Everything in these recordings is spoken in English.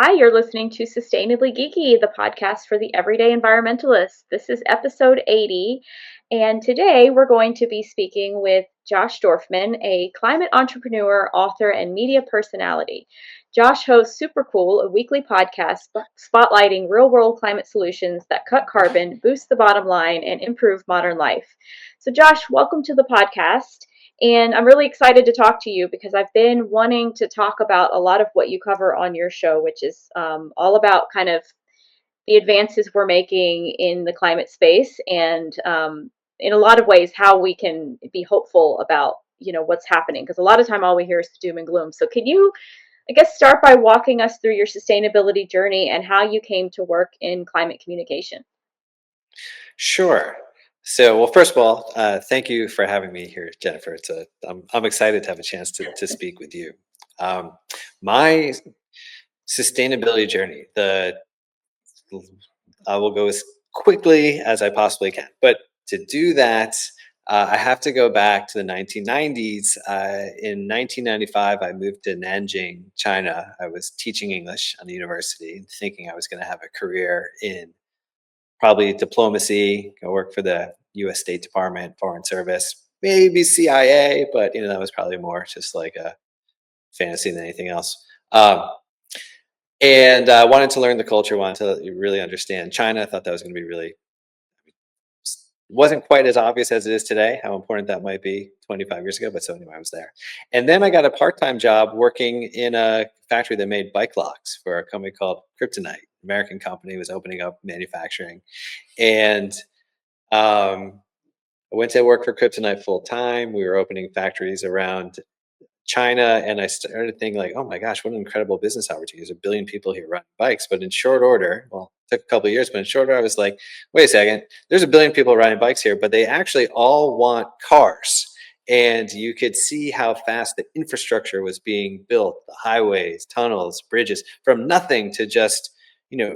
Hi, you're listening to Sustainably Geeky, the podcast for the everyday environmentalist. This is episode 80, and today we're going to be speaking with Josh Dorfman, a climate entrepreneur, author, and media personality. Josh hosts Supercool, a weekly podcast spotlighting real-world climate solutions that cut carbon, boost the bottom line, and improve modern life. So, Josh, welcome to the podcast. And I'm really excited to talk to you because I've been wanting to talk about a lot of what you cover on your show, which is all about kind of the advances we're making in the climate space and in a lot of ways how we can be hopeful about what's happening, because a lot of time all we hear is doom and gloom. So can you, I guess, start by walking us through your sustainability journey and how you came to work in climate communication? Sure. So, well, first of all, thank you for having me here, Jennifer. I'm excited to have a chance to speak with you. My sustainability journey, I will go as quickly as I possibly can. But to do that, I have to go back to the 1990s. In 1995, I moved to Nanjing, China. I was teaching English on the university, thinking I was going to have a career in probably diplomacy, go work for the US State Department, Foreign Service, maybe CIA, but that was probably more just like a fantasy than anything else. And I wanted to learn the culture, wanted to really understand China. I thought that was going to be really, wasn't quite as obvious as it is today, how important that might be 25 years ago. But so anyway, I was there. And then I got a part-time job working in a factory that made bike locks for a company called Kryptonite. American company, was opening up manufacturing. And I went to work for Kryptonite full time. We were opening factories around China, and I started thinking like, oh my gosh, what an incredible business opportunity! There's a billion people here riding bikes, but in short order, well, it took a couple of years, but in short order, I was like, wait a second, there's a billion people riding bikes here, but they actually all want cars. And you could see how fast the infrastructure was being built, the highways, tunnels, bridges, from nothing to just, you know,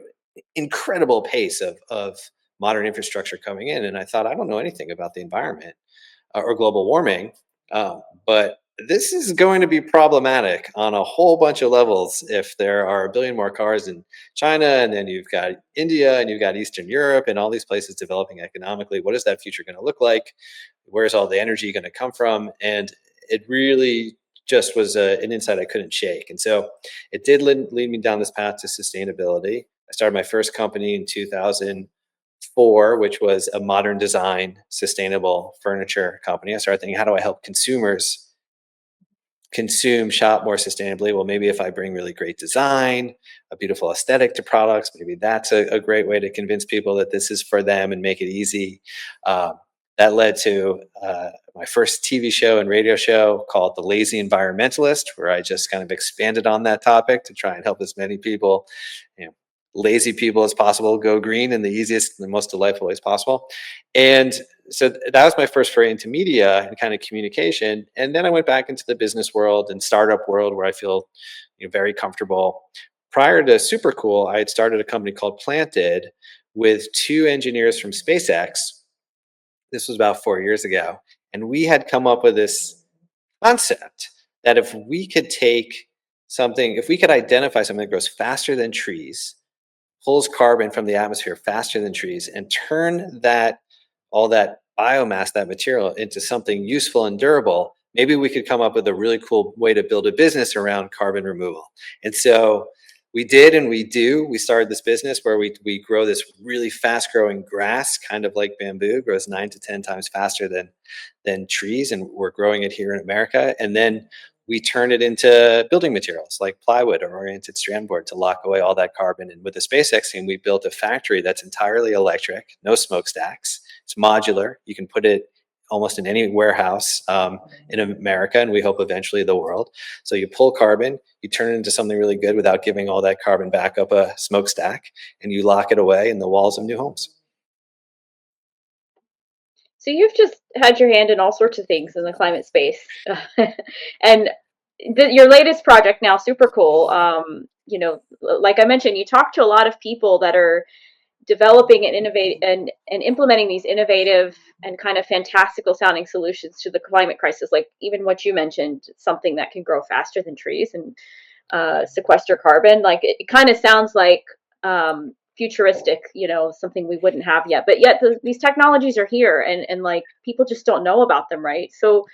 incredible pace of modern infrastructure coming in. And I thought, I don't know anything about the environment or global warming, but this is going to be problematic on a whole bunch of levels if there are a billion more cars in China, and then you've got India, and you've got Eastern Europe, and all these places developing economically. What is that future going to look like? Where's all the energy going to come from? And it really just was an insight I couldn't shake. And so it did lead me down this path to sustainability. I started my first company in 2004, which was a modern design, sustainable furniture company. I started thinking, how do I help consumers shop more sustainably? Well, maybe if I bring really great design, a beautiful aesthetic to products, maybe that's a great way to convince people that this is for them and make it easy. That led to my first TV show and radio show called The Lazy Environmentalist, where I just kind of expanded on that topic to try and help as many people, you know, lazy people as possible, go green in the easiest and the most delightful ways possible. And so that was my first foray into media and kind of communication. And then I went back into the business world and startup world where I feel, very comfortable. Prior to Supercool, I had started a company called Planted with two engineers from SpaceX. This was about 4 years ago. And we had come up with this concept that if we could if we could identify something that grows faster than trees, pulls carbon from the atmosphere faster than trees, and turn all that biomass, that material, into something useful and durable, maybe we could come up with a really cool way to build a business around carbon removal. And so we did, and we do. We started this business where we grow this really fast growing grass, kind of like bamboo, grows 9 to 10 times faster than trees, and we're growing it here in America. And then we turn it into building materials like plywood or oriented strand board to lock away all that carbon. And with the SpaceX team, we built a factory that's entirely electric, no smokestacks. It's modular. You can put it almost in any warehouse in America, and we hope eventually the world. So you pull carbon, you turn it into something really good without giving all that carbon back up a smokestack, and you lock it away in the walls of new homes. So you've just had your hand in all sorts of things in the climate space, and your latest project now, Supercool. Like I mentioned, you talk to a lot of people that are developing and innovate and implementing these innovative and kind of fantastical sounding solutions to the climate crisis. Like even what you mentioned, something that can grow faster than trees. And sequester carbon. Like it kind of sounds like futuristic, something we wouldn't have yet. But yet these technologies are here, and like people just don't know about them, right? So,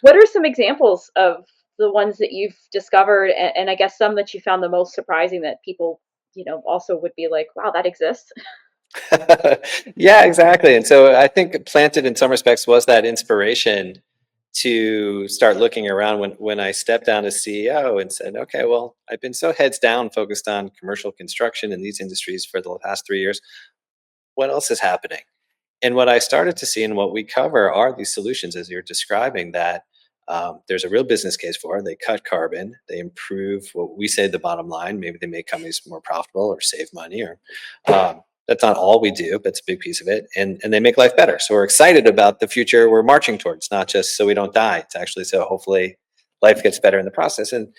what are some examples of the ones that you've discovered, and I guess some that you found the most surprising that people, also would be like, wow, that exists? Yeah, exactly. And so I think Planted in some respects was that inspiration to start looking around when I stepped down as CEO and said, okay, well, I've been so heads down focused on commercial construction in these industries for the past 3 years. What else is happening? And what I started to see and what we cover are these solutions, as you're describing, that there's a real business case for. They cut carbon, they improve what we say the bottom line. Maybe they make companies more profitable or save money, or that's not all we do, but it's a big piece of it. And they make life better. So we're excited about the future we're marching towards, not just so we don't die. It's actually so hopefully life gets better in the process. And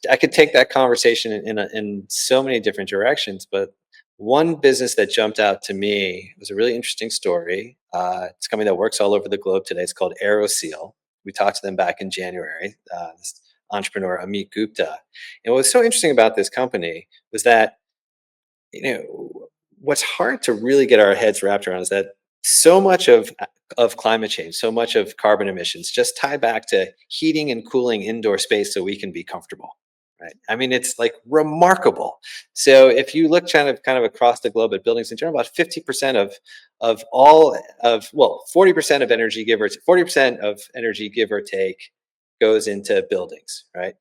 I could take that conversation in so many different directions, but one business that jumped out to me was a really interesting story. It's a company that works all over the globe today. It's called AeroSeal. We talked to them back in January. This entrepreneur Amit Gupta, and what was so interesting about this company was that, what's hard to really get our heads wrapped around is that so much of climate change, so much of carbon emissions just tie back to heating and cooling indoor space so we can be comfortable. Right. I mean, it's like remarkable. So if you look kind of across the globe at buildings in general, about 50% of all of, well, 40% of energy, 40% of energy, give or take, goes into buildings, right?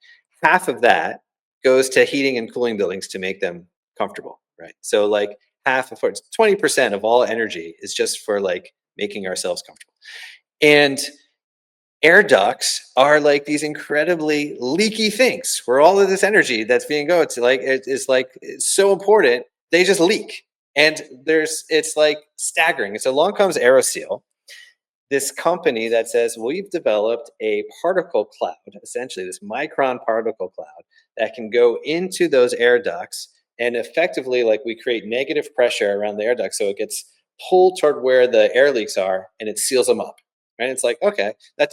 Half of that goes to heating and cooling buildings to make them comfortable, right? So like half of 20% of all energy is just for like making ourselves comfortable. And air ducts are like these incredibly leaky things where all of this energy that's being go to, like, it is like, it's so important, they just leak. And it's like staggering. And so along comes AeroSeal, this company that says, we've developed a particle cloud, essentially this micron particle cloud that can go into those air ducts, and effectively, like, we create negative pressure around the air duct so it gets pulled toward where the air leaks are and it seals them up. Right? It's like, okay, that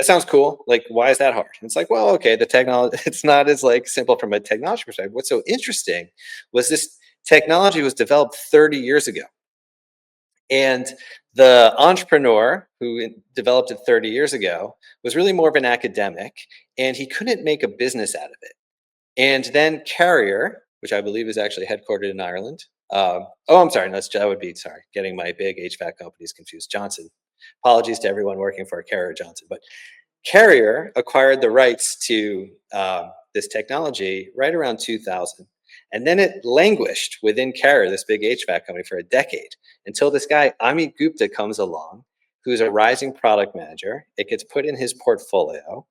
sounds cool. Like, why is that hard? And it's like, well, okay, the technology, it's not as like simple from a technology perspective. What's so interesting was this technology was developed 30 years ago. And the entrepreneur who developed it 30 years ago was really more of an academic, and he couldn't make a business out of it. And then Carrier, which I believe is actually headquartered in Ireland. Oh, I'm sorry. That would be, sorry, getting my big HVAC companies confused. Johnson. Apologies to everyone working for Carrier Johnson. But Carrier acquired the rights to this technology right around 2000. And then it languished within Carrier, this big HVAC company, for a decade until this guy, Amit Gupta, comes along, who's a rising product manager. It gets put in his portfolio.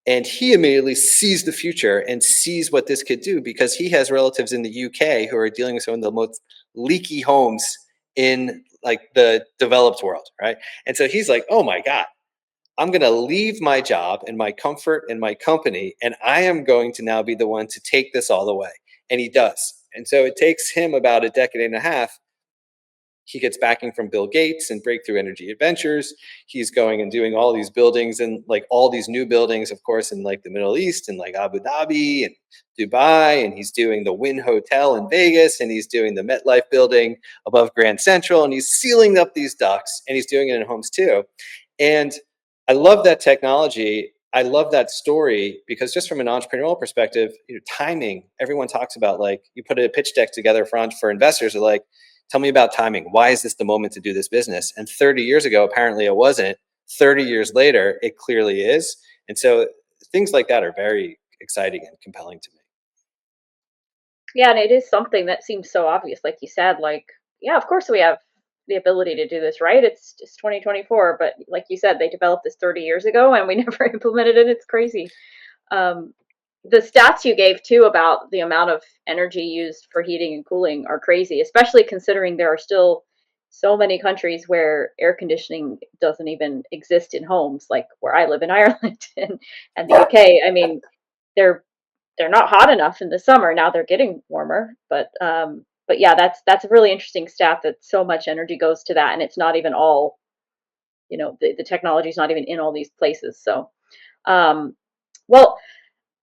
And he immediately sees the future and sees what this could do because he has relatives in the UK who are dealing with some of the most leaky homes in like the developed world, right? And so he's like, oh my God, I'm going to leave my job and my comfort and my company, and I am going to now be the one to take this all the way. And he does. And so it takes him about a decade and a half. He gets backing from Bill Gates and Breakthrough Energy Adventures. He's going and doing all these buildings and like all these new buildings, of course, in like the Middle East and like Abu Dhabi and Dubai. And he's doing the Wynn Hotel in Vegas, and he's doing the MetLife building above Grand Central. And he's sealing up these ducts, and he's doing it in homes too. And I love that technology. I love that story because just from an entrepreneurial perspective, timing, everyone talks about, like, you put a pitch deck together for investors are like, tell me about timing. Why is this the moment to do this business? And 30 years ago, apparently it wasn't. 30 years later, it clearly is. And so things like that are very exciting and compelling to me. Yeah, and it is something that seems so obvious, like you said. Like, yeah, of course we have the ability to do this, right? It's just 2024, but like you said, they developed this 30 years ago, and we never implemented it. It's crazy. Um, the stats you gave too about the amount of energy used for heating and cooling are crazy, especially considering there are still so many countries where air conditioning doesn't even exist in homes, like where I live in Ireland and the UK. I mean, they're they're not hot enough in the summer. Now they're getting warmer, but yeah, that's a really interesting stat that so much energy goes to that, and it's not even all, the technology is not even in all these places. So, um, Well,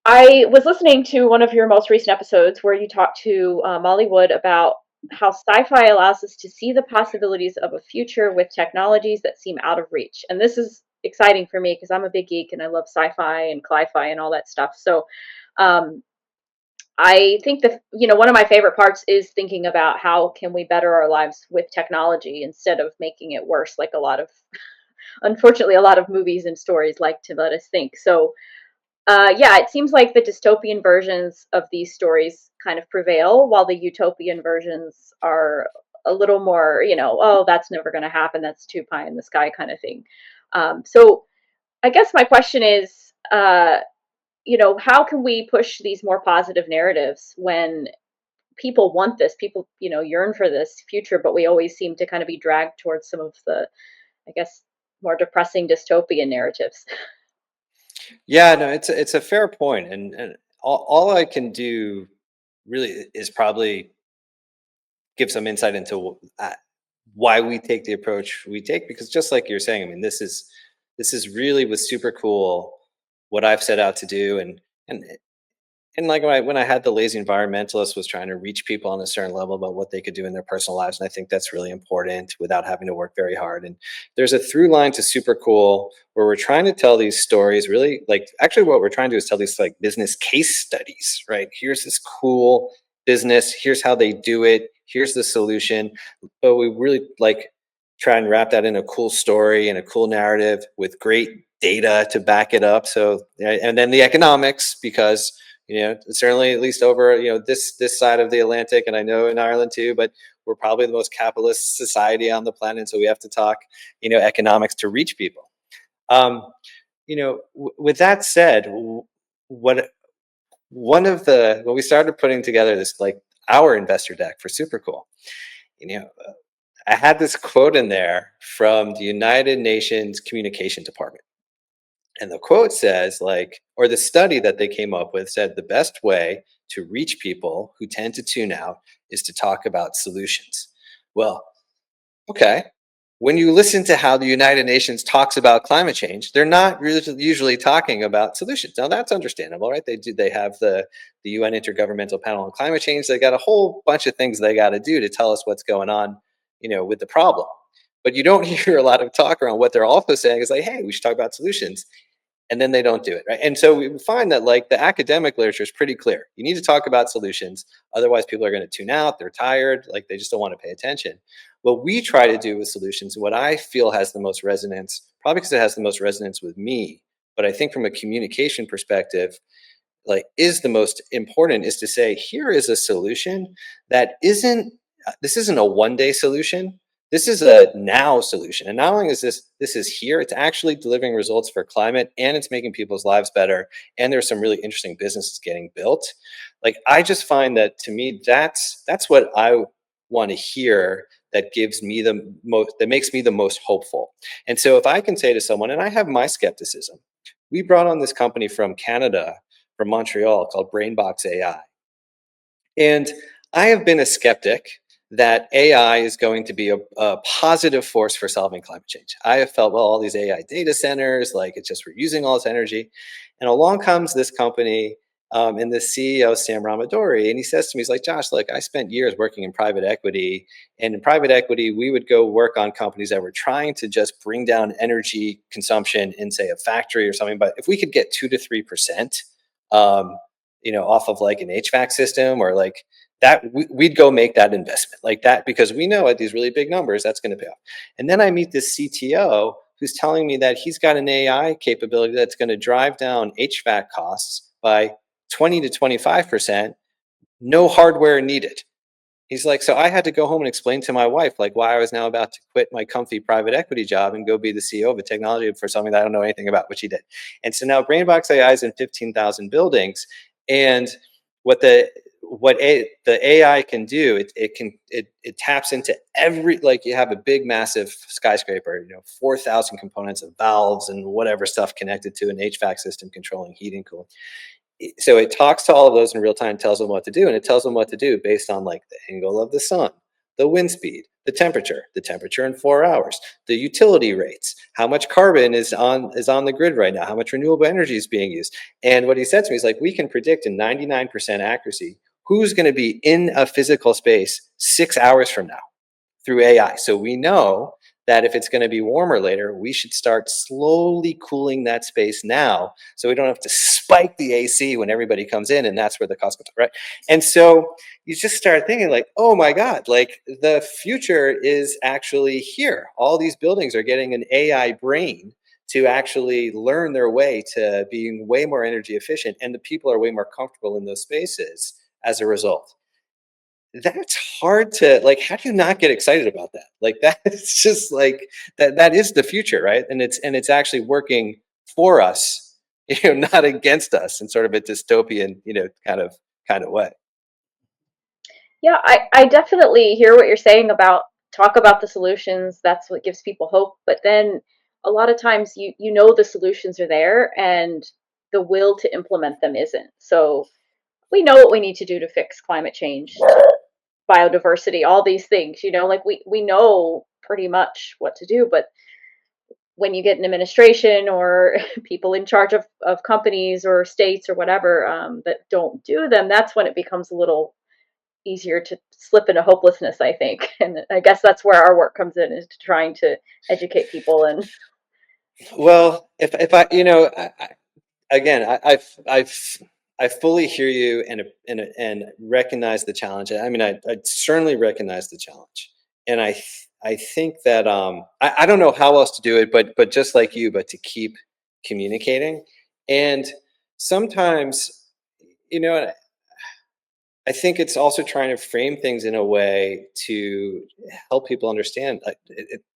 I was listening to one of your most recent episodes where you talked to Molly Wood about how sci-fi allows us to see the possibilities of a future with technologies that seem out of reach. And this is exciting for me because I'm a big geek and I love sci-fi and cli-fi and all that stuff. So um, I think that, one of my favorite parts is thinking about how can we better our lives with technology instead of making it worse, like unfortunately, a lot of movies and stories like to let us think. So yeah, it seems like the dystopian versions of these stories kind of prevail, while the utopian versions are a little more, oh, that's never going to happen. That's too pie in the sky kind of thing. So I guess my question is, how can we push these more positive narratives when people want this? People, yearn for this future, but we always seem to kind of be dragged towards some of the, I guess, more depressing dystopian narratives. Yeah, no, it's a fair point, and all I can do really is probably give some insight into why we take the approach we take. Because just like you're saying, I mean, this is really with super cool what I've set out to do, and and like when I had the lazy environmentalist was trying to reach people on a certain level about what they could do in their personal lives, and I think that's really important without having to work very hard. And there's a through line to super cool where we're trying to tell these stories, really, like, actually what we're trying to do is tell these like business case studies, right? Here's this cool business, here's how they do it, here's the solution. But we really like try and wrap that in a cool story and a cool narrative with great data to back it up. So and then the economics, because certainly at least over this side of the Atlantic, and I know in Ireland too, but we're probably the most capitalist society on the planet, so we have to talk economics to reach people. um, with that said, what one of the when we started putting together this, like, our investor deck for Supercool, you know I had this quote in there from the United Nations Communication Department. And the quote says, like, or the study that they came up with said the best way to reach people who tend to tune out is to talk about solutions. Well, okay. When you listen to how the United Nations talks about climate change, they're not really usually talking about solutions. Now that's understandable, right? They have the UN Intergovernmental Panel on Climate Change. They got a whole bunch of things they got to do to tell us what's going on, with the problem. But you don't hear a lot of talk around what they're also saying is like, hey, we should talk about solutions, and then they don't do it, right? And so we find that, like, the academic literature is pretty clear. You need to talk about solutions, otherwise people are going to tune out. They're tired, like they just don't want to pay attention. What we try to do with solutions, what I feel has the most resonance, probably because it has the most resonance with me, but I think from a communication perspective, like, is the most important, is to say, here is a solution that isn't this isn't a one day solution. This is a now solution. And not only is this is here, it's actually delivering results for climate, and it's making people's lives better, and there's some really interesting businesses getting built. Like, I just find that, to me, that's what I want to hear, that gives me the most, that makes me the most hopeful. And so if I can say to someone, and I have my skepticism, we brought on this company from Canada, from Montreal, called Brainbox AI. And I have been a skeptic that AI is going to be a positive force for solving climate change. I have felt, well, all these AI data centers, like, it's just we're using all this energy. And along comes this company, and the CEO, Sam Ramadori, and he says to me, he's like, Josh, look, I spent years working in private equity. And in private equity, we would go work on companies that were trying to just bring down energy consumption in, say, a factory or something. But if we could get 2 to 3%, um, off of like an HVAC system, or like that, we'd go make that investment like that, because we know at these really big numbers that's going to pay off. And then I meet this CTO who's telling me that he's got an AI capability that's going to drive down HVAC costs by 20 to 25%, no hardware needed. He's like, so I had to go home and explain to my wife, like, why I was now about to quit my comfy private equity job and go be the CEO of a technology for something that I don't know anything about, which he did. And so now Brainbox AI is in 15,000 buildings. And the AI can do, it taps into every, like, you have a big massive skyscraper, 4,000 components of valves and whatever stuff connected to an HVAC system controlling heating, cooling. So it talks to all of those in real time, tells them what to do, and it tells them what to do based on, like, the angle of the sun, the wind speed, the temperature in 4 hours, the utility rates, how much carbon is on the grid right now, how much renewable energy is being used. And what he said to me is like, we can predict in 99% accuracy who's going to be in a physical space 6 hours from now through AI. So we know that if it's going to be warmer later, we should start slowly cooling that space now, so we don't have to spike the AC when everybody comes in, and that's where the cost comes up, right? And so you just start thinking like, oh my God, like the future is actually here. All these buildings are getting an AI brain to actually learn their way to being way more energy efficient, and the people are way more comfortable in those spaces as a result. That's hard to like, how do you not get excited about that? Like that's just like that is the future, right? And it's actually working for us, not against us in sort of a dystopian, kind of way. Yeah, I definitely hear what you're saying about talk about the solutions. That's what gives people hope. But then a lot of times you know the solutions are there and the will to implement them isn't. So we know what we need to do to fix climate change, biodiversity, all these things, like we know pretty much what to do, but when you get an administration or people in charge of companies or states or whatever that don't do them, that's when it becomes a little easier to slip into hopelessness, I think. And I guess that's where our work comes in, is to trying to educate people. And Well, if I, again, I fully hear you and recognize the challenge. I mean, I certainly recognize the challenge, and I think that I don't know how else to do it, but just like you, but to keep communicating, and sometimes, you know, I think it's also trying to frame things in a way to help people understand,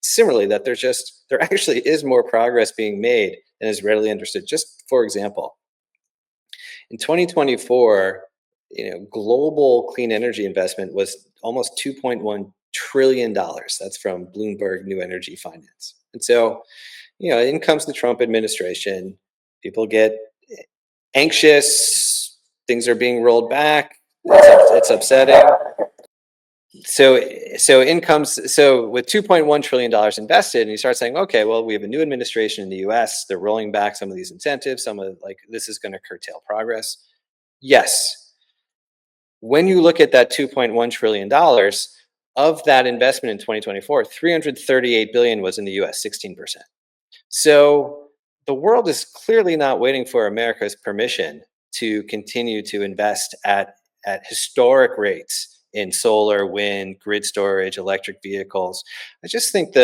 similarly, that there actually is more progress being made than is readily understood. Just for example, in 2024, global clean energy investment was almost $2.1 trillion. That's from Bloomberg New Energy Finance. And so, in comes the Trump administration. People get anxious. Things are being rolled back. It's upsetting. So with $2.1 trillion invested, and you start saying, okay, well, we have a new administration in the U.S. They're rolling back some of these incentives. Some of like this is going to curtail progress. Yes, when you look at that $2.1 trillion of that investment in 2024, 338 billion was in the U.S., 16%. So the world is clearly not waiting for America's permission to continue to invest at historic rates in solar, wind, grid storage, electric vehicles. I just think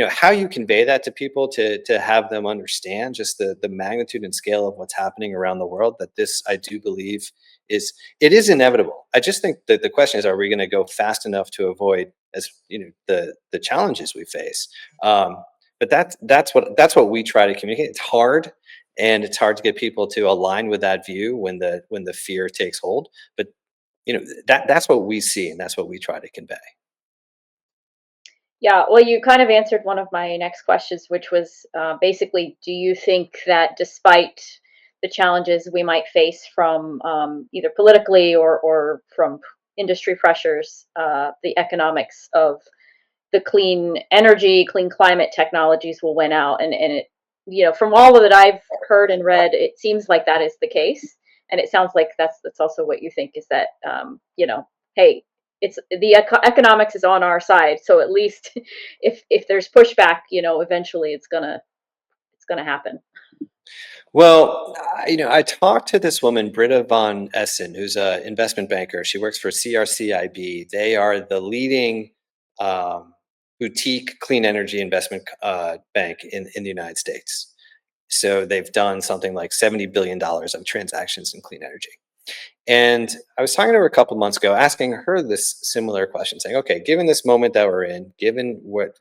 how you convey that to people to have them understand just the magnitude and scale of what's happening around the world, that this, I do believe, is inevitable. I just think that the question is, are we going to go fast enough to avoid, as the challenges we face? But that's what we try to communicate. It's hard, and it's hard to get people to align with that view when the fear takes hold. But that's what we see, and that's what we try to convey. yeah, well, you kind of answered one of my next questions, which was basically, do you think that despite the challenges we might face from either politically or from industry pressures, the economics of the clean energy, clean climate technologies will win out? And it, from all of that I've heard and read, it seems like that is the case. And it sounds like that's also what you think, is that, hey, it's the economics is on our side. So at least if there's pushback, eventually it's gonna happen. Well, I talked to this woman, Britta von Essen, who's an investment banker. She works for CRCIB. They are the leading boutique clean energy investment bank in the United States. So they've done something like $70 billion of transactions in clean energy. And I was talking to her a couple months ago, asking her this similar question, saying, okay, given this moment that we're in, given where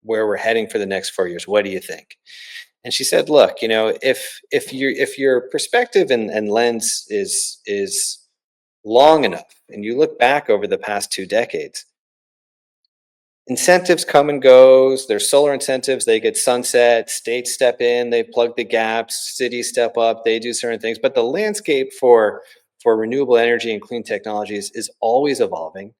we're heading for the next 4 years, what do you think? And she said, look, if your perspective and lens is long enough, and you look back over the past 2 decades, incentives come and goes. There's solar incentives, they get sunset, states step in, they plug the gaps, cities step up, they do certain things. But the landscape for renewable energy and clean technologies is always evolving.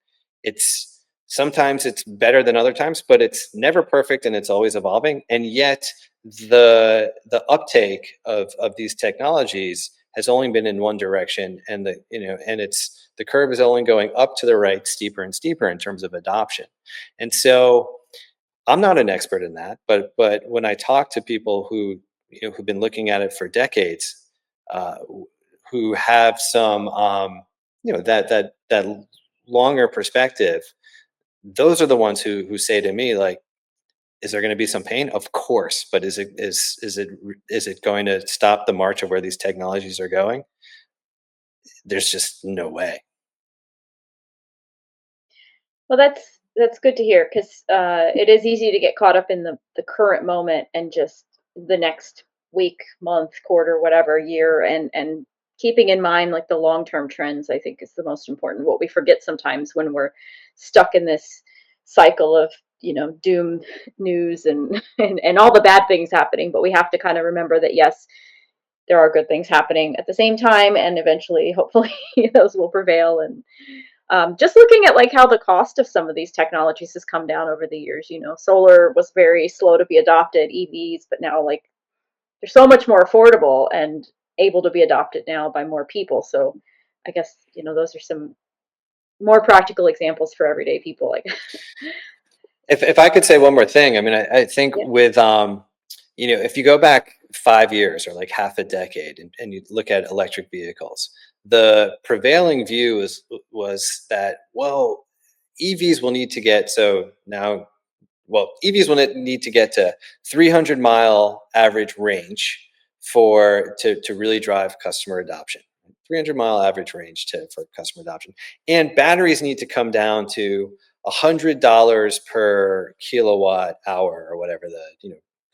It's Sometimes it's better than other times, but it's never perfect and it's always evolving. And yet the uptake of these technologies has only been in one direction, and it's the curve is only going up to the right, steeper and steeper in terms of adoption. And so I'm not an expert in that, but when I talk to people who've been looking at it for decades, uh, who have some that longer perspective, those are the ones who say to me, like, is there going to be some pain? Of course, but is it going to stop the march of where these technologies are going? There's just no way. Well, that's good to hear because it is easy to get caught up in the current moment and just the next week, month, quarter, whatever, year, and keeping in mind like the long term trends. I think is the most important. What we forget sometimes when we're stuck in this cycle of doom news and and all the bad things happening. But we have to kind of remember that yes, there are good things happening at the same time, and eventually, hopefully, those will prevail. And just looking at like how the cost of some of these technologies has come down over the years. Solar was very slow to be adopted, EVs, but now like they're so much more affordable and able to be adopted now by more people. So I guess those are some more practical examples for everyday people. Like, If I could say one more thing, I mean, I think yeah, with if you go back 5 years or like half a decade, and you look at electric vehicles, the prevailing view was that, well, EVs will need to get so now well, EVs will need to get to 300-mile average range to really drive customer adoption. 300-mile average range for customer adoption, and batteries need to come down to $100 per kilowatt hour, or whatever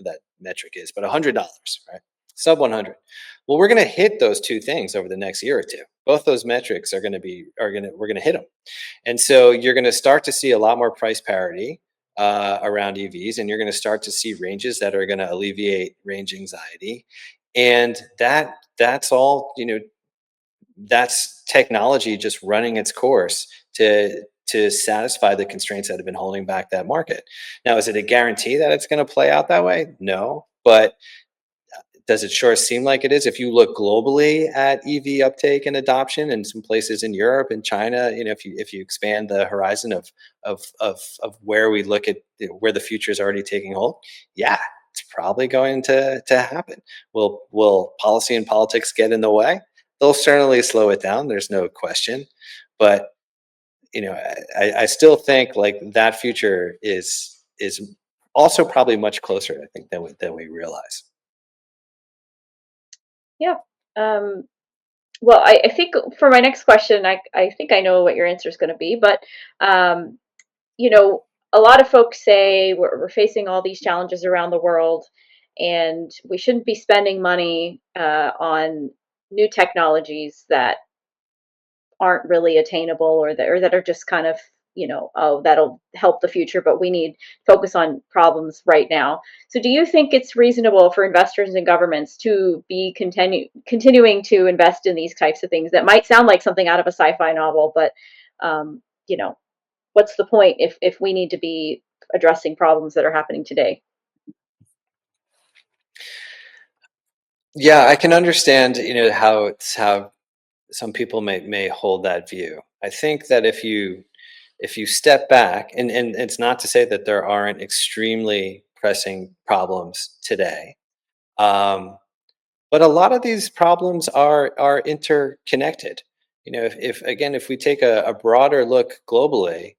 that metric is, but $100, right? Sub 100. Well, we're going to hit those two things over the next year or two. Both those metrics we're going to hit them, and so you're going to start to see a lot more price parity around EVs, and you're going to start to see ranges that are going to alleviate range anxiety, and that's all. That's technology just running its course to satisfy the constraints that have been holding back that market. Now, is it a guarantee that it's going to play out that way? No, but does it sure seem like it is? If you look globally at EV uptake and adoption in some places in Europe and China, if you expand the horizon of where we look at where the future is already taking hold, yeah, it's probably going to happen. Will policy and politics get in the way? They'll certainly slow it down. There's no question, but I still think like that future is also probably much closer, I think, than we realize. yeah. Well, I think for my next question, I think I know what your answer is going to be, but um, you know, a lot of folks say we're facing all these challenges around the world, and we shouldn't be spending money on new technologies that aren't really attainable, or that are just kind of oh, that'll help the future, but we need focus on problems right now. So do you think it's reasonable for investors and governments to be continuing to invest in these types of things that might sound like something out of a sci-fi novel, but um, you know what's the point if we need to be addressing problems that are happening today? Yeah, I can understand, how some people may hold that view. I think that if you step back, and it's not to say that there aren't extremely pressing problems today, um, but a lot of these problems are interconnected. If we take a broader look globally,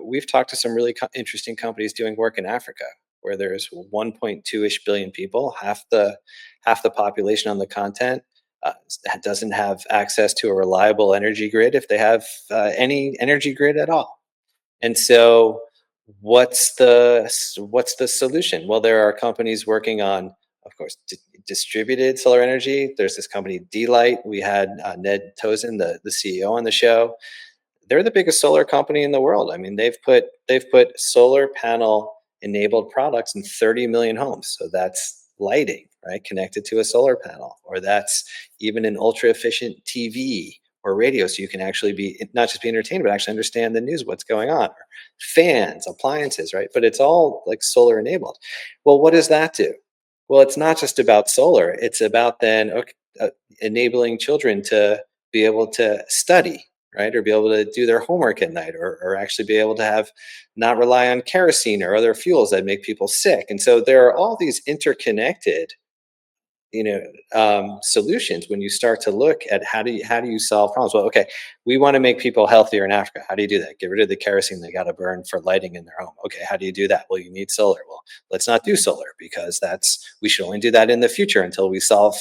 we've talked to some really interesting companies doing work in Africa, where there's 1.2-ish billion people, half the population on the continent. That doesn't have access to a reliable energy grid, if they have any energy grid at all. And so, what's the solution? Well, there are companies working on, of course, distributed solar energy. There's this company, D-Light. We had Ned Tozen, the CEO, on the show. They're the biggest solar company in the world. I mean, they've put solar panel enabled products in 30 million homes. So that's lighting, right, connected to a solar panel, or that's even an ultra efficient TV or radio, so you can actually be not just be entertained, but actually understand the news, what's going on, or fans, appliances, right? But it's all like solar enabled. Well, what does that do? Well, it's not just about solar. It's about then enabling children to be able to study, right? Or be able to do their homework at night, or actually be able to have not rely on kerosene or other fuels that make people sick. And so there are all these interconnected, you know, solutions when you start to look at how do you solve problems. Well, okay, we want to make people healthier in Africa. How do you do that? Get rid of the kerosene they got to burn for lighting in their home. Okay, how do you do that? Well, you need solar. Well, let's not do solar, because we should only do that in the future until we solve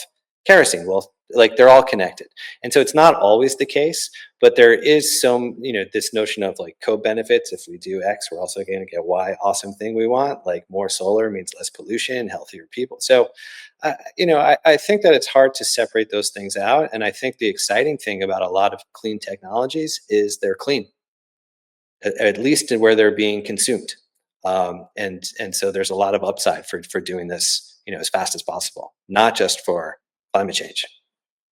kerosene. Well, like, they're all connected. And so it's not always the case, but there is some, this notion of like co-benefits. If we do X, we're also going to get Y awesome thing we want. Like, more solar means less pollution, healthier people. So I think that it's hard to separate those things out. And I think the exciting thing about a lot of clean technologies is they're clean, at least in where they're being consumed. And so there's a lot of upside for doing this, as fast as possible, not just for climate change.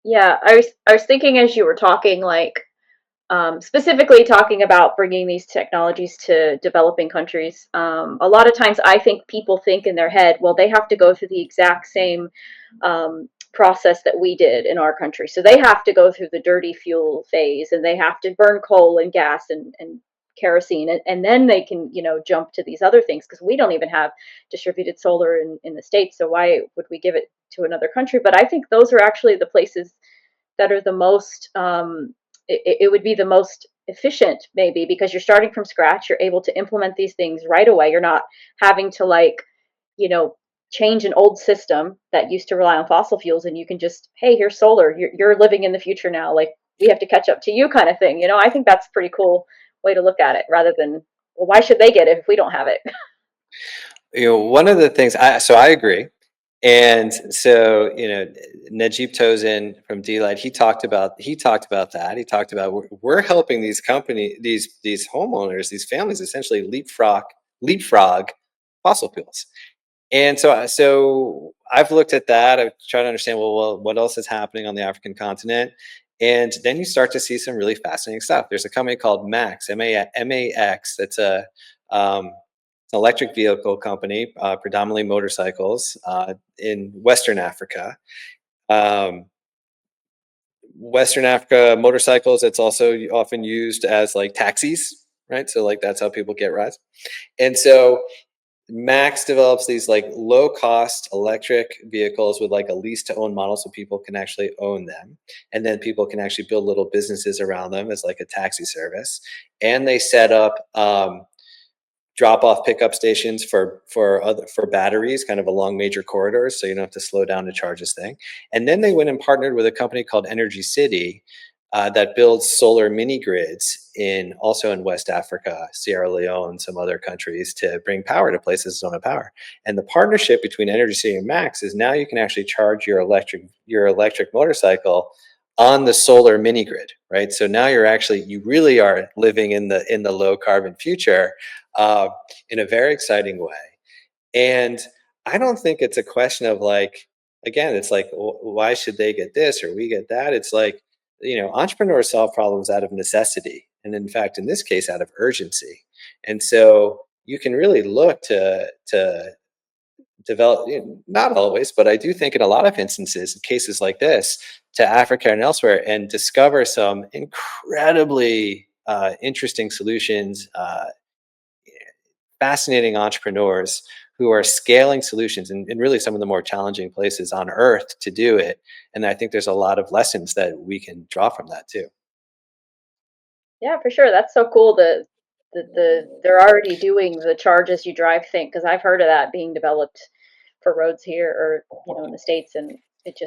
Yeah, I was thinking as you were talking, like specifically talking about bringing these technologies to developing countries. A lot of times, I think people think in their head, well, they have to go through the exact same process that we did in our country. So they have to go through the dirty fuel phase, and they have to burn coal and gas and kerosene, and then they can, jump to these other things, because we don't even have distributed solar in the States. So why would we give it to another country? But I think those are actually the places that are the most it would be the most efficient, maybe, because you're starting from scratch. You're able to implement these things right away. You're not having to, like, you know change an old system that used to rely on fossil fuels, and you can just, hey, here's solar. You're living in the future now, like, we have to catch up to you, kind of thing. I think that's a pretty cool way to look at it, rather than, well, why should they get it if we don't have it? One of the things I agree. And so, Najib Tosin from D-Light, he talked about that. He talked about, we're helping these homeowners, these families, essentially leapfrog fossil fuels. And so I've looked at that. I've tried to understand, well, what else is happening on the African continent? And then you start to see some really fascinating stuff. There's a company called Max, MAX. It's um, an electric vehicle company, predominantly motorcycles, in Western Africa. Um, Western Africa motorcycles, it's also often used as like taxis, right? So like, that's how people get rides. And so Max develops these like low cost electric vehicles with like a lease to own model, so people can actually own them. And then people can actually build little businesses around them as like a taxi service. And they set up drop off pickup stations for batteries kind of along major corridors, so you don't have to slow down to charge this thing. And then they went and partnered with a company called Energy City, that builds solar mini grids also in West Africa, Sierra Leone, some other countries, to bring power to places that don't have power. And the partnership between Energy City and Max is now you can actually charge your electric motorcycle on the solar mini grid, right? So now you really are living in the low carbon future, uh, in a very exciting way. And I don't think it's a question of like, again, it's like, why should they get this or we get that? It's like, entrepreneurs solve problems out of necessity. And in fact, in this case, out of urgency. And so you can really look to develop, not always, but I do think in a lot of instances, in cases like this, to Africa and elsewhere, and discover some incredibly interesting solutions, fascinating entrepreneurs who are scaling solutions in really some of the more challenging places on earth to do it. And I think there's a lot of lessons that we can draw from that too. Yeah, for sure. That's so cool that they're already doing the charge as you drive thing, because I've heard of that being developed for roads here, or in the States, and it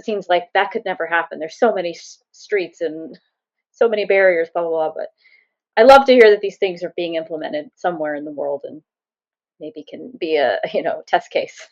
seems like that could never happen. There's so many streets and so many barriers, blah blah blah. But I love to hear that these things are being implemented somewhere in the world, and maybe can be a test case.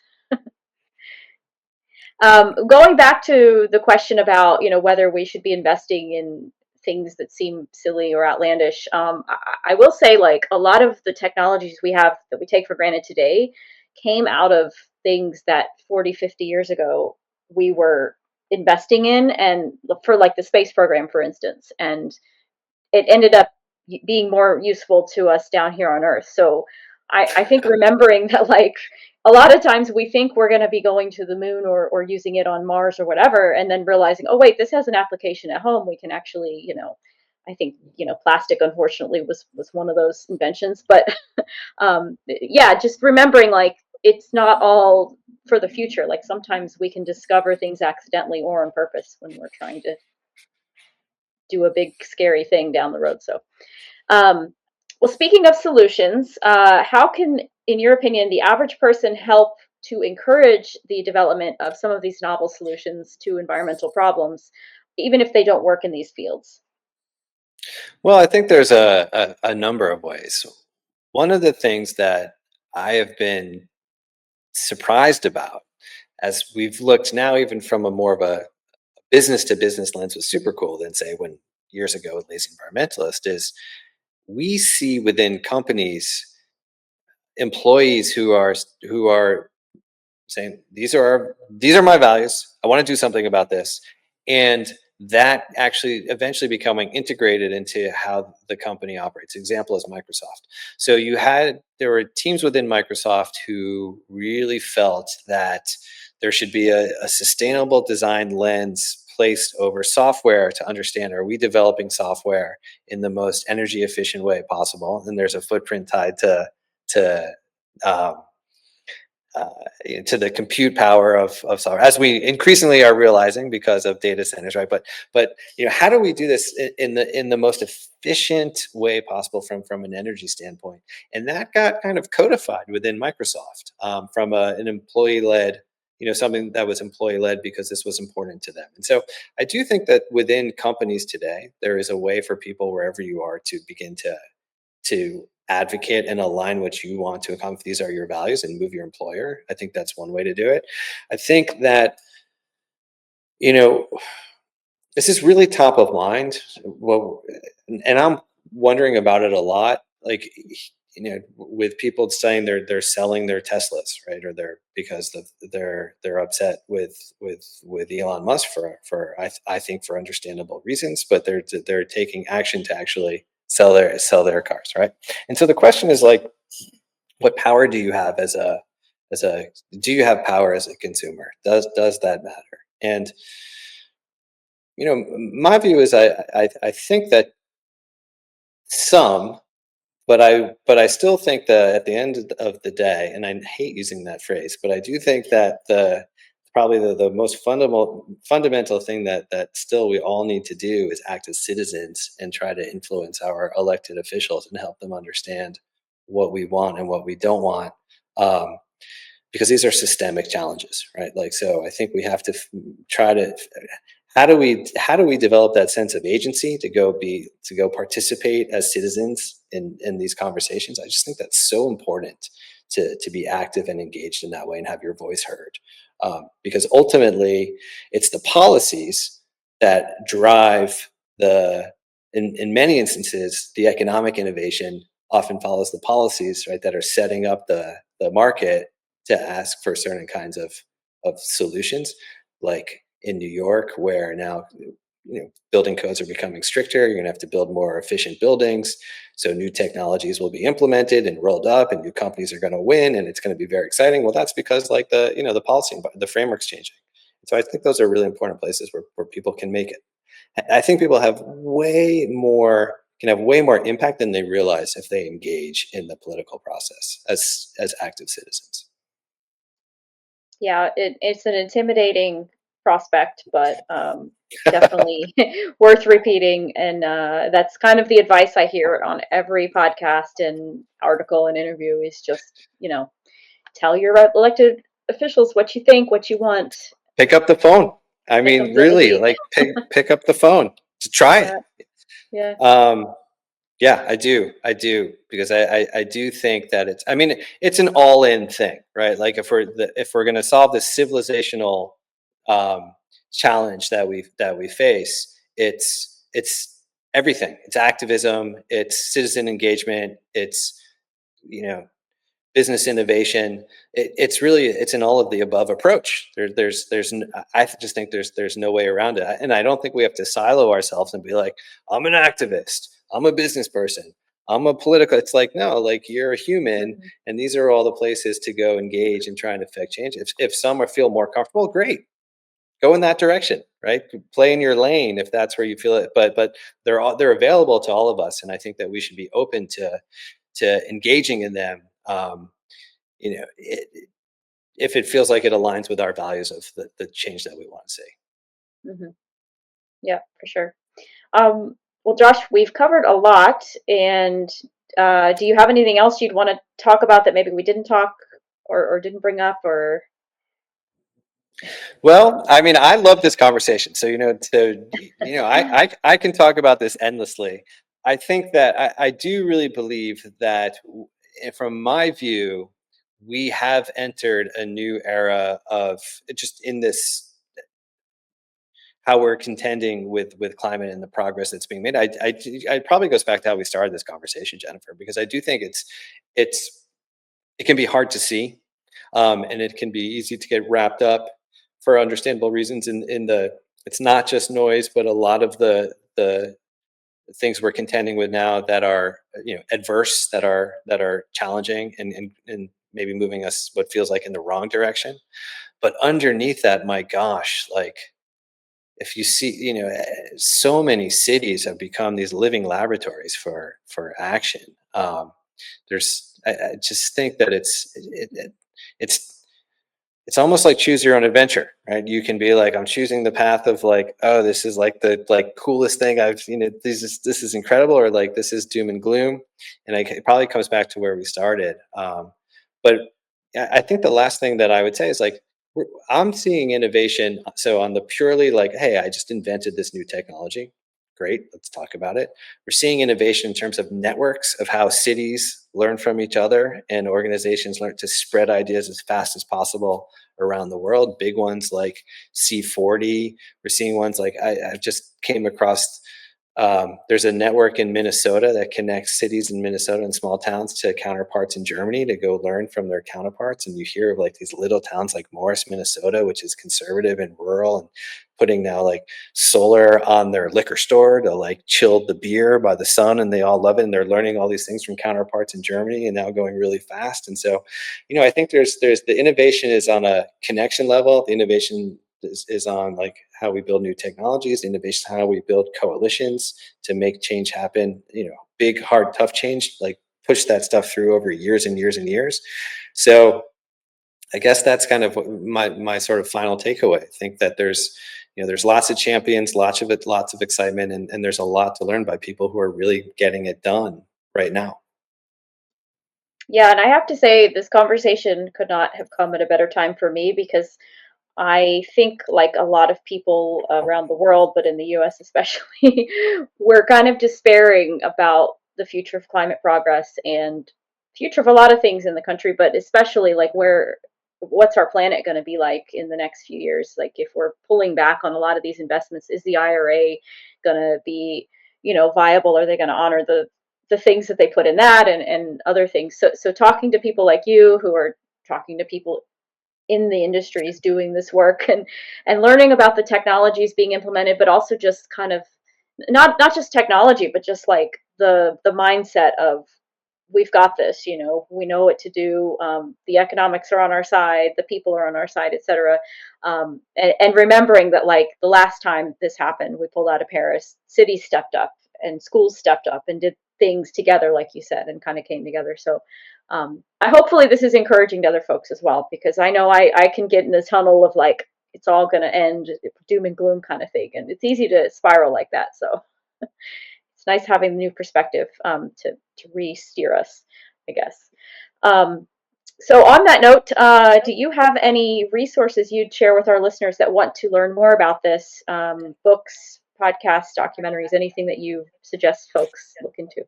Going back to the question about whether we should be investing in things that seem silly or outlandish, I will say, like, a lot of the technologies we have that we take for granted today came out of things that 40, 50 years ago we were investing in, and for like the space program, for instance, and it ended up being more useful to us down here on Earth. So I think remembering that, like, a lot of times we think we're going to be going to the moon or using it on Mars or whatever, and then realizing, oh wait, this has an application at home. We can actually, I think, plastic unfortunately was one of those inventions, but yeah, just remembering, like, it's not all for the future. Like sometimes we can discover things accidentally or on purpose when we're trying to do a big scary thing down the road. So um, well, speaking of solutions, how can, in your opinion, the average person help to encourage the development of some of these novel solutions to environmental problems, even if they don't work in these fields? Well, I think there's a number of ways. One of the things that I have been surprised about as we've looked now, even from a more of a business to business lens with Supercool than say when years ago with Lazy Environmentalist, is we see within companies employees who are saying these are my values. I want to do something about this, and that actually eventually becoming integrated into how the company operates. Example is Microsoft. So there were teams within Microsoft who really felt that there should be a sustainable design lens placed over software to understand, are we developing software in the most energy efficient way possible, and there's a footprint tied to um, uh, to the compute power of software, as we increasingly are realizing because of data centers, right? But how do we do this in the most efficient way possible from an energy standpoint? And that got kind of codified within Microsoft from an employee led, something that was employee led because this was important to them. And so I do think that within companies today, there is a way for people wherever you are to begin to advocate and align what you want to accomplish. These are your values and move your employer. I think that's one way to do it. I think that, you know, this is really top of mind. Well, and I'm wondering about it a lot. Like, with people saying they're selling their Teslas, right? Or because they're upset with Elon Musk I think for understandable reasons, but they're taking action to actually sell their cars, right? And so the question is, like, what power do you have as a do you have power as a consumer? Does that matter? And my view is I think that some, but I still think that at the end of the day, and I hate using that phrase, but I do think that the most fundamental thing that still we all need to do is act as citizens and try to influence our elected officials and help them understand what we want and what we don't want. Um, because these are systemic challenges, right? Like, so I think we have to try to how do we develop that sense of agency to go participate as citizens in these conversations? I just think that's so important to be active and engaged in that way and have your voice heard, because ultimately it's the policies that drive in many instances the economic innovation often follows the policies, right, that are setting up the market to ask for certain kinds of solutions, like in New York, where now building codes are becoming stricter. You're going to have to build more efficient buildings, so new technologies will be implemented and rolled up, and new companies are going to win, and it's going to be very exciting. Well, that's because, like, the policy, the framework's changing. So I think those are really important places where people can make it. I think people can have way more impact than they realize if they engage in the political process as active citizens. Yeah, it's an intimidating prospect, but definitely worth repeating. And that's kind of the advice I hear on every podcast and article and interview is just, tell your elected officials what you think, what you want. Pick up the phone. I Get them mean, to the really, beat. like, pick up the phone to try it. Yeah, yeah, Yeah, I do, because I do think that I mean, it's an all-in thing, right? Like, if we're going to solve this civilizational um, challenge that we face, it's everything. It's activism, it's citizen engagement, it's you know business innovation. It's an all of the above approach. I just think there's no way around it, and I don't think we have to silo ourselves and be like, I'm an activist, I'm a business person, I'm a political. It's like, no, like, you're a human, Mhm. and these are all the places to go engage and try and affect change. If some feel more comfortable, great, go in that direction, right? Play in your lane if that's where you feel it. But they're available to all of us, and I think that we should be open to engaging in them. You know, if it feels like it aligns with our values of the change that we want to see. Mhm. Yeah, for sure. Well, Josh, we've covered a lot, and do you have anything else you'd want to talk about that maybe we didn't talk or didn't bring up or? Well, I mean, I love this conversation. So, I can talk about this endlessly. I think that I do really believe that, from my view, we have entered a new era of just in this how we're contending with climate and the progress that's being made. I probably goes back to how we started this conversation, Jennifer, because I do think it's it can be hard to see, and it can be easy to get wrapped up for understandable reasons in the it's not just noise, but a lot of the things we're contending with now that are, adverse, that are challenging, and maybe moving us what feels like in the wrong direction. But underneath that, my gosh, like, if you see, so many cities have become these living laboratories for action. I just think that it's it's almost like choose your own adventure, right? You can be like, I'm choosing the path of, like, oh, this is like the coolest thing I've, this is incredible, or like, this is doom and gloom. And it probably comes back to where we started. But I think the last thing that I would say is, like, I'm seeing innovation. So on the purely, like, hey, I just invented this new technology. Great, let's talk about it. We're seeing innovation in terms of networks, of how cities learn from each other and organizations learn to spread ideas as fast as possible around the world. Big ones like C40. We're seeing ones like, I just came across. There's a network in Minnesota that connects cities in Minnesota and small towns to counterparts in Germany to go learn from their counterparts. And you hear of, like, these little towns like Morris, Minnesota, which is conservative and rural, and putting now, like, solar on their liquor store to, like, chill the beer by the sun, and they all love it. And they're learning all these things from counterparts in Germany, and now going really fast. And so, I think there's the innovation is on a connection level. The innovation is on, like, how we build new technologies. Innovation, how we build coalitions to make change happen. Big, hard, tough change, like, push that stuff through over years and years and years. So I guess that's kind of my sort of final takeaway. I think that there's lots of champions, lots of excitement, and there's a lot to learn by people who are really getting it done right now. Yeah, and I have to say, this conversation could not have come at a better time for me because I think, like a lot of people around the world, but in the US especially, we're kind of despairing about the future of climate progress and future of a lot of things in the country, but especially like what's our planet going to be like in the next few years? Like, if we're pulling back on a lot of these investments, is the IRA going to be, viable? Are they going to honor the things that they put in that and other things? So talking to people like you who are talking to people in the industries doing this work and learning about the technologies being implemented, but also just kind of not just technology, but just like the mindset of, we've got this, we know what to do. The economics are on our side, the people are on our side, etc. And remembering that, like, the last time this happened, we pulled out of Paris, cities stepped up and schools stepped up and did things together, like you said, and kind of came together. So I hopefully this is encouraging to other folks as well, because I know I can get in the tunnel of, like, it's all going to end, doom and gloom kind of thing, and it's easy to spiral like that. So it's nice having the new perspective, to re-steer us, I guess. Um, so on that note, do you have any resources you'd share with our listeners that want to learn more about this? Books, podcasts, documentaries, anything that you suggest folks look into?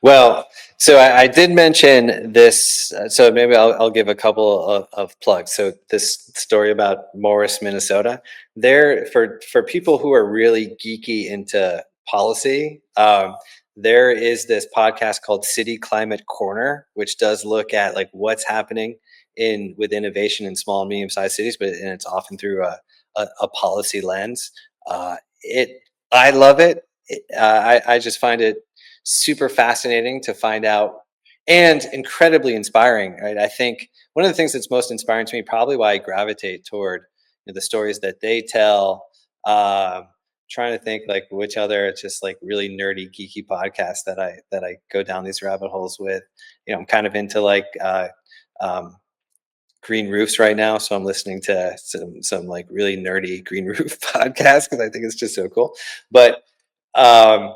Well, so I did mention this, so maybe I'll give a couple of plugs. So this story about Morris, Minnesota, there, for people who are really geeky into policy, there is this podcast called City Climate Corner, which does look at like what's happening in with innovation in small and medium sized cities, but and it's often through a policy lens. It I love it. I just find it super fascinating to find out and incredibly inspiring. Right, I think one of the things that's most inspiring to me, probably why I gravitate toward the stories that they tell. Trying to think like which other just like really nerdy geeky podcasts that I go down these rabbit holes with. I'm kind of into like um, green roofs right now, so I'm listening to some like really nerdy green roof podcasts because I think it's just so cool. But um,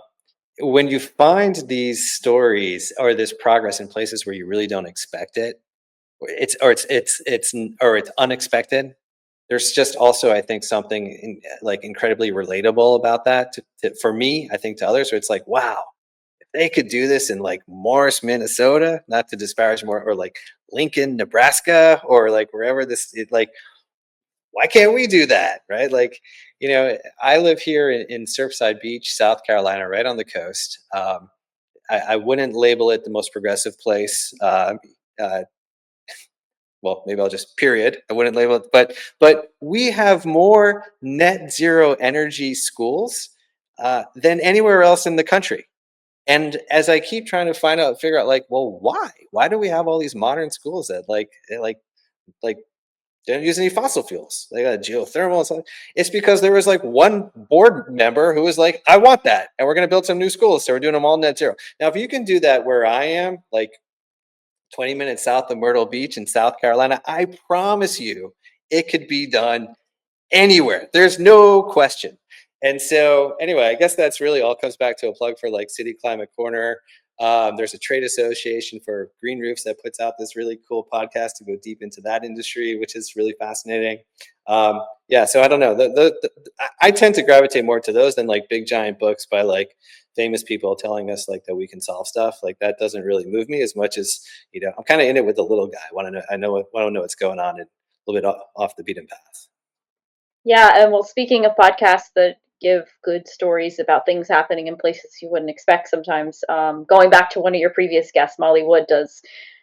when you find these stories or this progress in places where you really don't expect it, it's unexpected. There's just also, I think, something like incredibly relatable about that for me. I think to others, where it's like, wow, if they could do this in like Morris, Minnesota, not to disparage more, or like Lincoln, Nebraska, or like wherever like, why can't we do that, right? Like, I live here in Surfside Beach, South Carolina, right on the coast. I wouldn't label it the most progressive place. Uh, well, maybe I'll just period. I wouldn't label it, but we have more net zero energy schools than anywhere else in the country. And as I keep trying to figure out, like, well, why? Why do we have all these modern schools that like don't use any fossil fuels? They got geothermal and something. It's because there was like one board member who was like, I want that, and we're going to build some new schools, so we're doing them all net zero. Now, if you can do that where I am, like 20 minutes south of Myrtle Beach in South Carolina, I promise you it could be done anywhere. There's no question. And so, anyway, I guess that's really all comes back to a plug for like City Climate Corner. There's a trade association for green roofs that puts out this really cool podcast to go deep into that industry, which is really fascinating. Yeah, so I don't know. I tend to gravitate more to those than like big giant books by like famous people telling us like that we can solve stuff. Like that doesn't really move me as much as I'm kind of in it with the little guy. I want to know. Want to know what's going on and a little bit off the beaten path. Yeah, and well, speaking of podcasts that give good stories about things happening in places you wouldn't expect sometimes, going back to one of your previous guests, Molly Wood does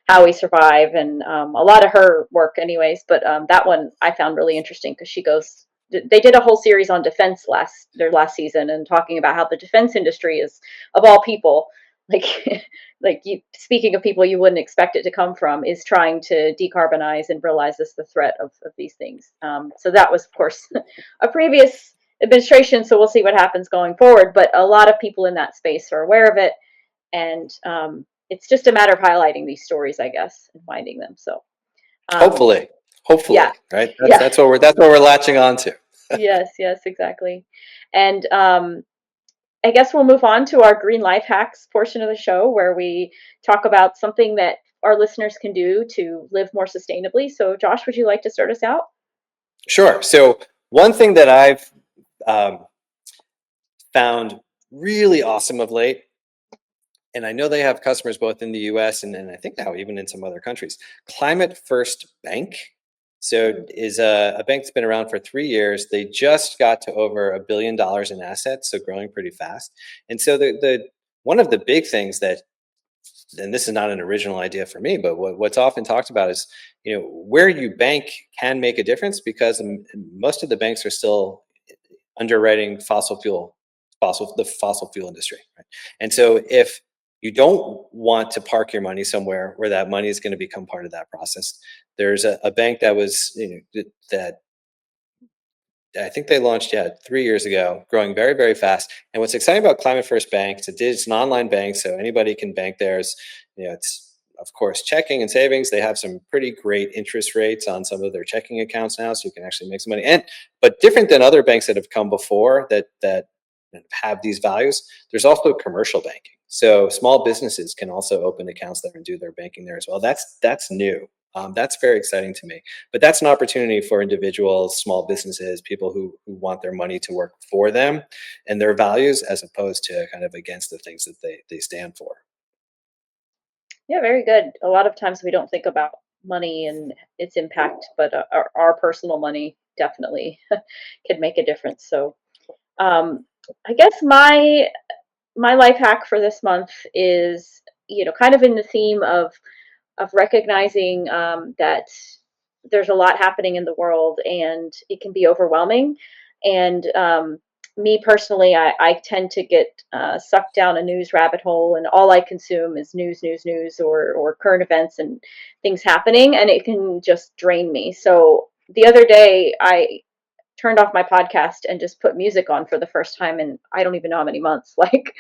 How We Survive, and a lot of her work, anyways. But that one I found really interesting because she goes. They did a whole series on defense their last season, and talking about how the defense industry is, of all people, like like you speaking of people you wouldn't expect it to come from, is trying to decarbonize and realizes the threat of these things. So that was, of course, a previous administration. So we'll see what happens going forward. But a lot of people in that space are aware of it, and it's just a matter of highlighting these stories, I guess, and finding them. So um, Hopefully, yeah, right. That's yeah, that's what we're latching on to. yes, exactly. And I guess we'll move on to our green life hacks portion of the show where we talk about something that our listeners can do to live more sustainably. So, Josh, would you like to start us out? Sure. So one thing that I've um, found really awesome of late, and I know they have customers both in the US and I think now even in some other countries, Climate First Bank. So Mm. is a bank that's been around for 3 years. They just got to over $1 billion in assets, so growing pretty fast. And so the one of the big things that, and this is not an original idea for me, but what's often talked about is, where you bank can make a difference because most of the banks are still underwriting the fossil fuel industry. Right? And so if you don't want to park your money somewhere where that money is going to become part of that process, there's a bank that was, that I think they launched, 3 years ago, growing very, very fast. And what's exciting about Climate First Bank, it's an online bank, so anybody can bank theirs. It's of course checking and savings. They have some pretty great interest rates on some of their checking accounts now, so you can actually make some money. And but different than other banks that have come before that have these values, there's also commercial banking. So small businesses can also open accounts there and do their banking there as well. That's new. That's very exciting to me. But that's an opportunity for individuals, small businesses, people who want their money to work for them and their values as opposed to kind of against the things that they stand for. Yeah, very good. A lot of times we don't think about money and its impact, but our personal money definitely can make a difference. So, I guess my my life hack for this month is, kind of in the theme of recognizing that there's a lot happening in the world and it can be overwhelming. And me personally, I tend to get sucked down a news rabbit hole, and all I consume is news, or current events and things happening, and it can just drain me. So the other day, I turned off my podcast and just put music on for the first time in I don't even know how many months. Like,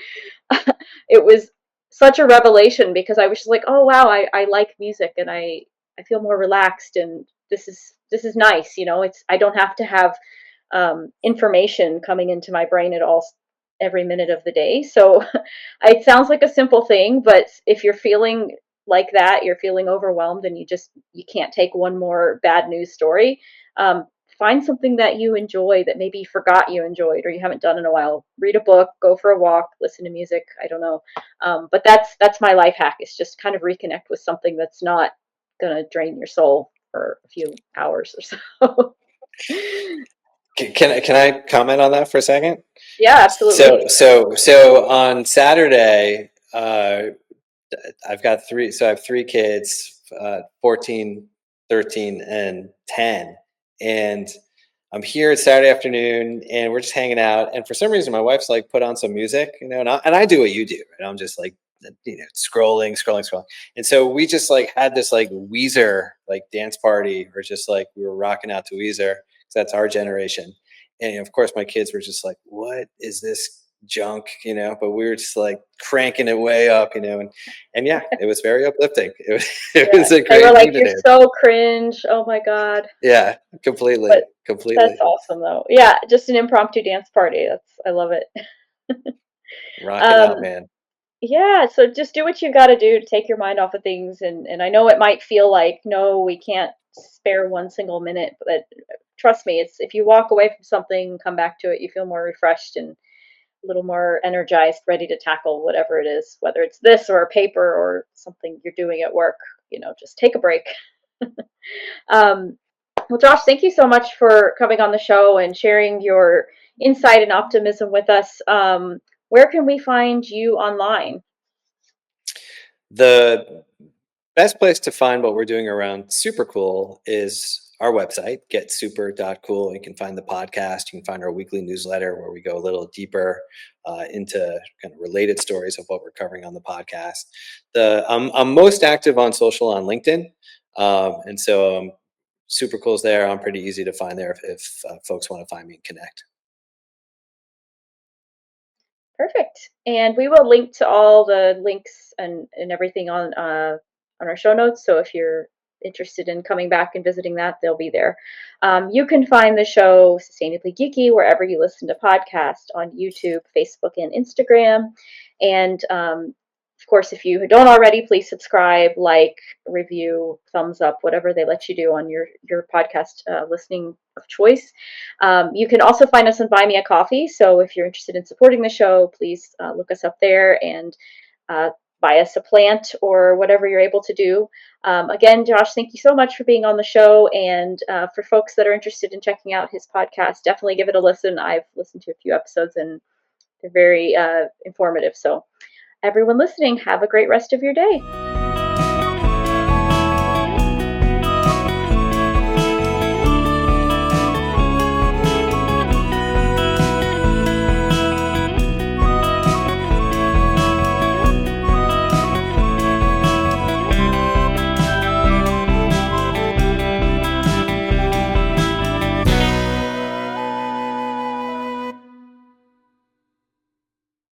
it was such a revelation because I was just like, oh wow, I like music, and I feel more relaxed, and this is nice. It's I don't have to have information coming into my brain at all every minute of the day. So it sounds like a simple thing, but if you're feeling like that, you're feeling overwhelmed, and you can't take one more bad news story. Um, Find something that you enjoy that maybe you forgot you enjoyed or you haven't done in a while. Read a book, go for a walk, listen to music. I don't know, but that's my life hack. Is just kind of reconnect with something that's not gonna drain your soul for a few hours or so. Can I comment on that for a second? Yeah, absolutely. So on Saturday, I've got three. So I have three kids, 14, 13, and 10. And I'm here Saturday afternoon, and we're just hanging out. And for some reason, my wife's like, put on some music, and I do what you do, right? I'm just like, scrolling. And so we just like had this like Weezer like dance party, or just like we were rocking out to Weezer because that's our generation. And of course, my kids were just like, "What is this junk?" But we were just like cranking it way up, and yeah, it was very uplifting. It Yeah, was a they were great like, "You're evening. so cringe." Oh my god. Yeah, But completely that's awesome though. Yeah, just an impromptu dance party. I love it. rocking Um, out, man. yeah, so just do what you got to do to take your mind off of things, and I know it might feel like no, we can't spare one single minute, but trust me, it's if you walk away from something, come back to it, you feel more refreshed and a little more energized, ready to tackle whatever it is, whether it's this or a paper or something you're doing at work. Just take a break. Um, well, Josh, thank you so much for coming on the show and sharing your insight and optimism with us. Where can we find you online? The best place to find what we're doing around Supercool is our website, getsuper.cool. You can find the podcast. You can find our weekly newsletter where we go a little deeper into kind of related stories of what we're covering on the podcast. I'm most active on social on LinkedIn. And so Supercool's there. I'm pretty easy to find there if folks want to find me and connect. Perfect. And we will link to all the links and everything on our show notes. So if you're interested in coming back and visiting that, they'll be there. You can find the show Sustainably Geeky wherever you listen to podcasts on YouTube, Facebook, and Instagram. And of course, if you don't already, please subscribe, like, review, thumbs up, whatever they let you do on your podcast listening of choice. You can also find us on Buy Me a Coffee. So if you're interested in supporting the show, please look us up there and uh, buy us a plant or whatever you're able to do. Again, Josh, thank you so much for being on the show. And for folks that are interested in checking out his podcast, definitely give it a listen. I've listened to a few episodes and they're very informative. So everyone listening, have a great rest of your day.